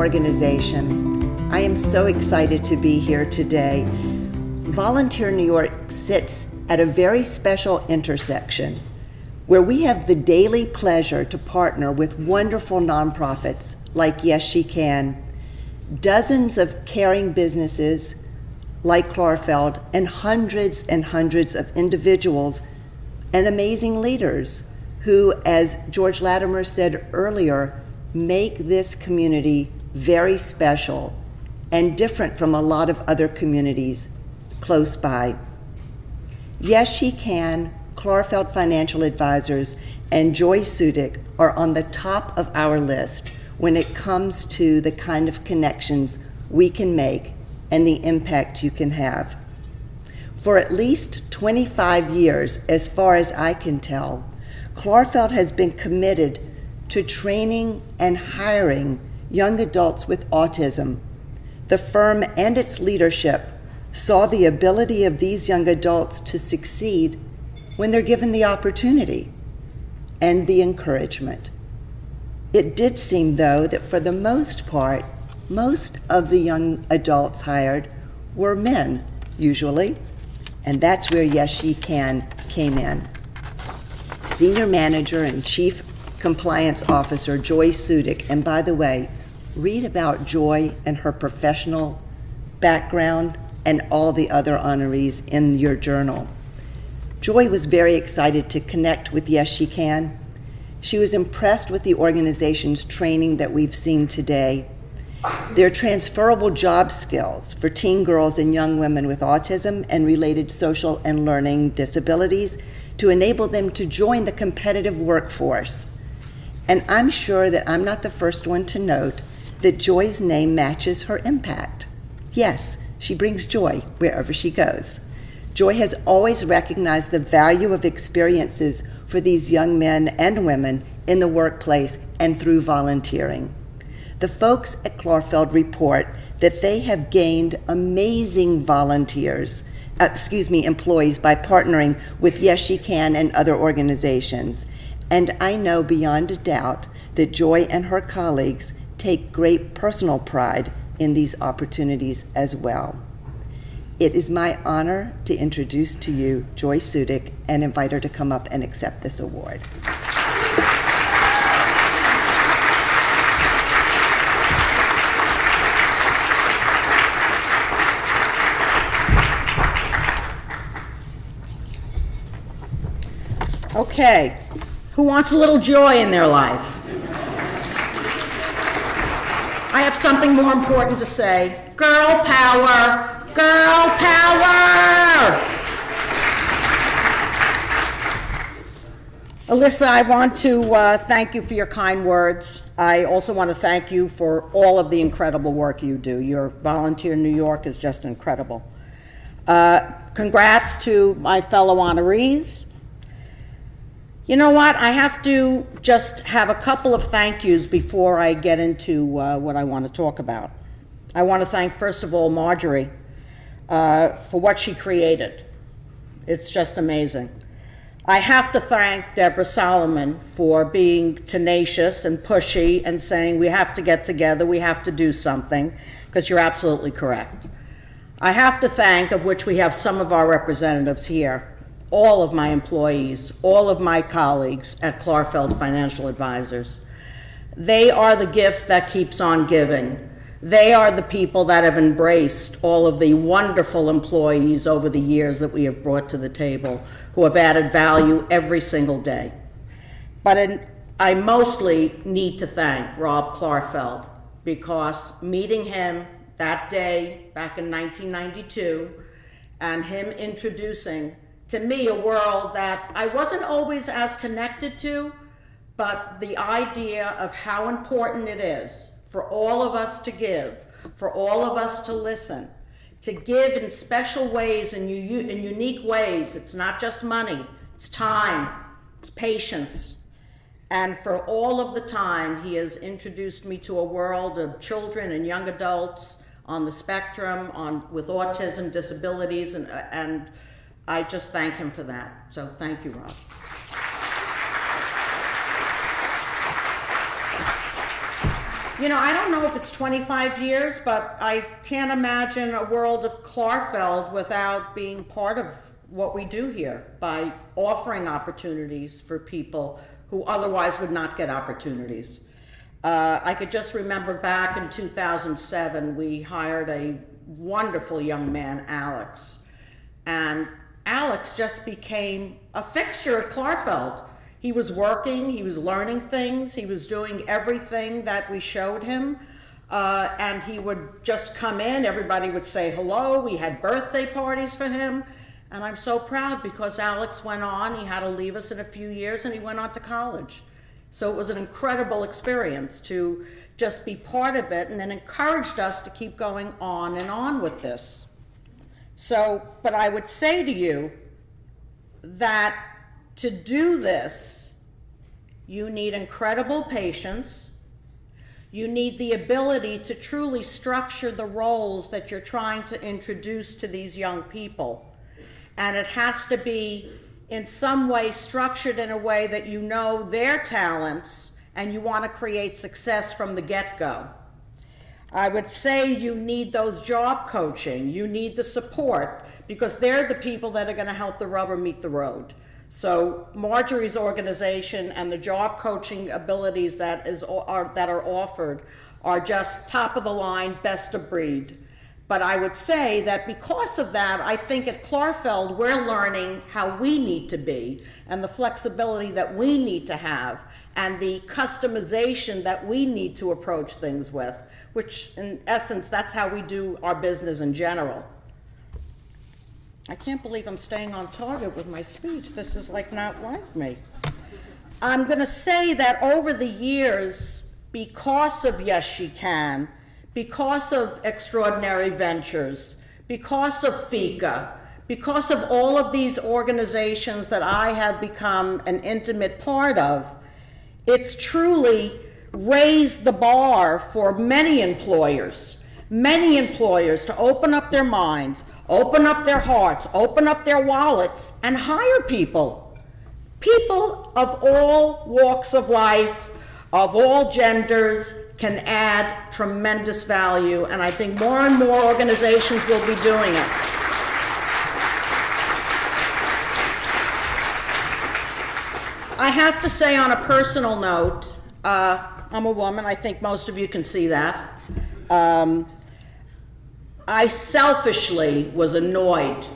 organization. I am so excited to be here today. Volunteer New York sits at a very special intersection where we have the daily pleasure to partner with wonderful nonprofits like Yes She Can, dozens of caring businesses like Clarfeld, and hundreds of individuals and amazing leaders who, as George Latimer said earlier, make this community very special and different from a lot of other communities close by. Yes She Can, Clarfeld Financial Advisors, and Joy Soodik are on the top of our list when it comes to the kind of connections we can make and the impact you can have. For at least 25 years, as far as I can tell, Clarfeld has been committed to training and hiring young adults with autism. The firm and its leadership saw the ability of these young adults to succeed when they're given the opportunity and the encouragement. It did seem, though, that for the most part, most of the young adults hired were men, usually, and that's where Yes She Can came in. Senior Manager and Chief Compliance Officer Joy Soodik, and by the way, read about Joy and her professional background and all the other honorees in your journal. Joy was very excited to connect with Yes She Can. She was impressed with the organization's training that we've seen today. Their transferable job skills for teen girls and young women with autism and related social and learning disabilities to enable them to join the competitive workforce. And I'm sure that I'm not the first one to note that Joy's name matches her impact. Yes, she brings joy wherever she goes. Joy has always recognized the value of experiences for these young men and women in the workplace and through volunteering. The folks at Clarfeld report that they have gained amazing employees by partnering with Yes She Can and other organizations. And I know beyond a doubt that Joy and her colleagues take great personal pride in these opportunities as well. It is my honor to introduce to you Joy Soodik and invite her to come up and accept this award. Okay, who wants a little joy in their life? I have something more important to say. Girl power! Girl power! Alyssa, I want to thank you for your kind words. I also want to thank you for all of the incredible work you do. Your volunteer in New York is just incredible. Congrats to my fellow honorees. You know what? I have to just have a couple of thank yous before I get into what I want to talk about. I want to thank, first of all, Marjorie for what she created. It's just amazing. I have to thank Deborah Solomon for being tenacious and pushy and saying we have to get together, we have to do something, because you're absolutely correct. I have to thank, of which we have some of our representatives here, all of my employees, all of my colleagues at Clarfeld Financial Advisors. They are the gift that keeps on giving. They are the people that have embraced all of the wonderful employees over the years that we have brought to the table, who have added value every single day. But I mostly need to thank Rob Clarfeld, because meeting him that day back in 1992 and him introducing to me a world that I wasn't always as connected to, but the idea of how important it is for all of us to give, for all of us to listen, to give in special ways and in unique ways. It's not just money, it's time, it's patience. And for all of the time, he has introduced me to a world of children and young adults on the spectrum, with autism, disabilities, and I just thank him for that. So thank you, Rob. You know, I don't know if it's 25 years, but I can't imagine a world of Clarfeld without being part of what we do here by offering opportunities for people who otherwise would not get opportunities. I could just remember back in 2007, we hired a wonderful young man, Alex, and Alex just became a fixture at Clarfeld. He was working, he was learning things, he was doing everything that we showed him, and he would just come in, everybody would say hello, we had birthday parties for him, and I'm so proud because Alex went on, he had to leave us in a few years, and he went on to college. So it was an incredible experience to just be part of it, and then encouraged us to keep going on and on with this. So, but I would say to you that to do this, you need incredible patience. You need the ability to truly structure the roles that you're trying to introduce to these young people. And it has to be in some way structured in a way that you know their talents and you want to create success from the get-go. I would say you need those job coaching, you need the support, because they're the people that are going to help the rubber meet the road. So Marjorie's organization and the job coaching abilities that are offered are just top of the line, best of breed. But I would say that because of that, I think at Clarfeld we're learning how we need to be and the flexibility that we need to have and the customization that we need to approach things with, which in essence, that's how we do our business in general. I can't believe I'm staying on target with my speech. This is like not like me. I'm going to say that over the years, because of Yes She Can, because of Extraordinary Ventures, because of FICA, because of all of these organizations that I have become an intimate part of, it's truly raised the bar for many employers to open up their minds, open up their hearts, open up their wallets, and hire people. People of all walks of life, of all genders, can add tremendous value, and I think more and more organizations will be doing it. I have to say on a personal note, I'm a woman, I think most of you can see that. I selfishly was annoyed.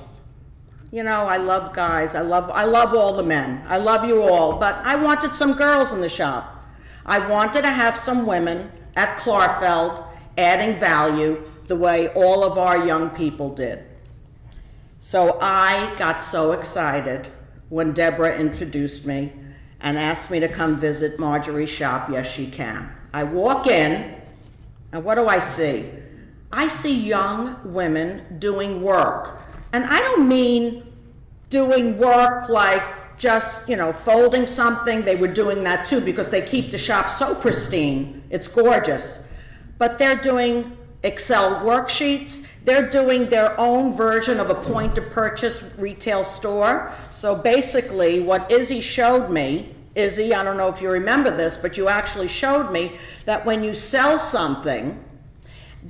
You know, I love guys, I love all the men, I love you all, but I wanted some girls in the shop. I wanted to have some women at Clarfeld adding value the way all of our young people did. So I got so excited when Deborah introduced me and asked me to come visit Marjorie's shop, Yes She Can. I walk in, and what do I see? I see young women doing work. And I don't mean doing work like just, you know, folding something. They were doing that too because they keep the shop so pristine. It's gorgeous. But they're doing Excel worksheets. They're doing their own version of a point-to-purchase retail store. So basically what Izzy showed me, Izzy, I don't know if you remember this, but you actually showed me that when you sell something,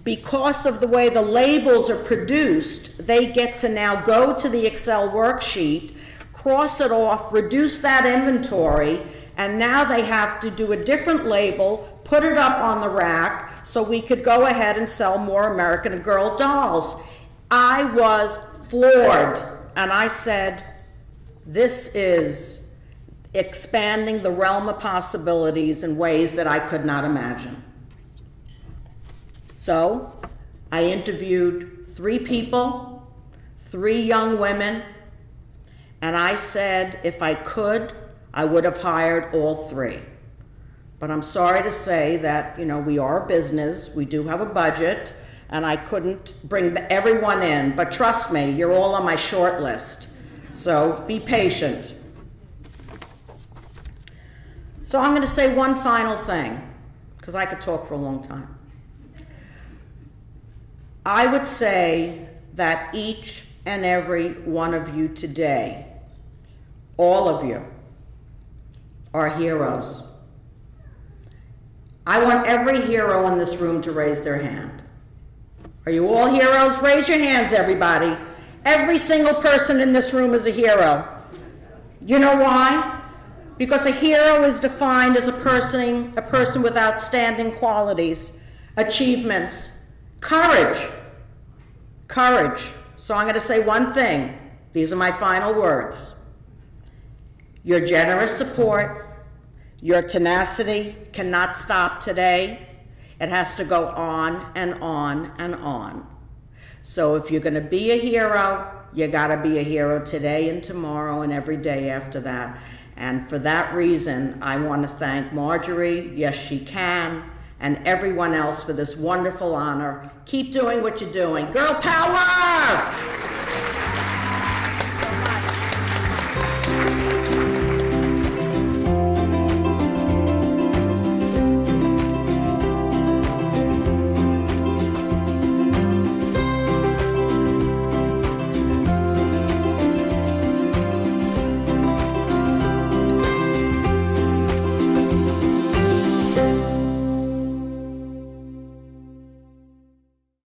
because of the way the labels are produced, they get to now go to the Excel worksheet, cross it off, reduce that inventory, and now they have to do a different label, put it up on the rack, so we could go ahead and sell more American Girl dolls. I was floored, and I said, this is expanding the realm of possibilities in ways that I could not imagine. So I interviewed 3 people, 3 young women, and I said if I could, I would have hired all 3. But I'm sorry to say that, you know, we are a business, we do have a budget, and I couldn't bring everyone in, but trust me, you're all on my short list. So be patient. So I'm going to say one final thing, because I could talk for a long time. I would say that each and every one of you today, all of you, are heroes. I want every hero in this room to raise their hand. Are you all heroes? Raise your hands, everybody. Every single person in this room is a hero. You know why? Because a hero is defined as a person with outstanding qualities, achievements, courage. Courage. So I'm going to say one thing. These are my final words. Your generous support, your tenacity cannot stop today. It has to go on and on and on. So if you're going to be a hero, you got to be a hero today and tomorrow and every day after that. And for that reason, I want to thank Marjorie, yes she can, and everyone else for this wonderful honor. Keep doing what you're doing. Girl power!